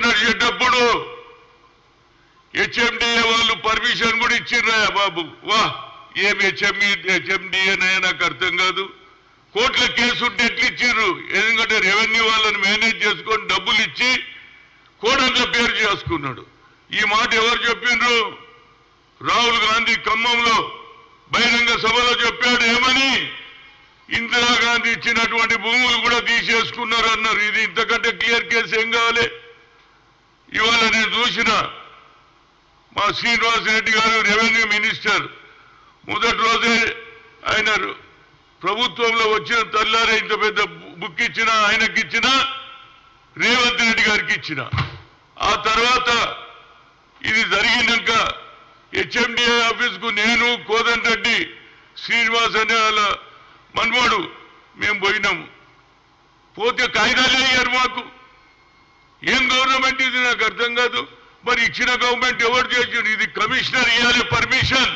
నడిచేటప్పుడు హెచ్ఎండిఏ వాళ్ళు పర్మిషన్ కూడా ఇచ్చిర్రా బాబు. వా ఏం హెచ్ఎండిఏ నాకు అర్థం కాదు. కోర్టుల కేసు ఉంటే ఎట్లు ఇచ్చిర్రు? ఎందుకంటే రెవెన్యూ వాళ్ళని మేనేజ్ చేసుకొని డబ్బులు ఇచ్చి కోడంలో పేరు చేసుకున్నాడు. ఈ మాట ఎవరు చెప్పిండ్రు? రాహుల్ గాంధీ ఖమ్మంలో బహిరంగ సభలో చెప్పాడు. ఏమని? ఇందిరాగాంధీ ఇచ్చినటువంటి భూములు కూడా తీసేసుకున్నారు అన్నారు. ఇది ఇంతకంటే క్లియర్ కేసు ఏం కావాలి? ఇవాళ నేను చూసిన మా శ్రీనివాస్ రెడ్డి గారు రెవెన్యూ మినిస్టర్ మొదటి రోజే ఆయన ప్రభుత్వంలో వచ్చిన తల్లారే ఇంత పెద్ద బుక్ ఇచ్చిన ఆయనకి ఇచ్చిన, రేవంత్ రెడ్డి గారికి ఇచ్చిన. ఆ తర్వాత ఇది జరిగినాక హెచ్ఎండిఏ ఆఫీస్కు నేను, కోదండరెడ్డి, శ్రీనివాస్ అనే వాళ్ళ మనవాడు మేము పోయినాము. పోతే కాయిదాలే అయ్యారు మాకు. ఏం గవర్నమెంట్ ఇది నాకు అర్థం కాదు. మరి ఇచ్చిన గవర్నమెంట్ ఎవరు చేసిండు? ఇది కమిషనర్ ఇవ్వాలి పర్మిషన్.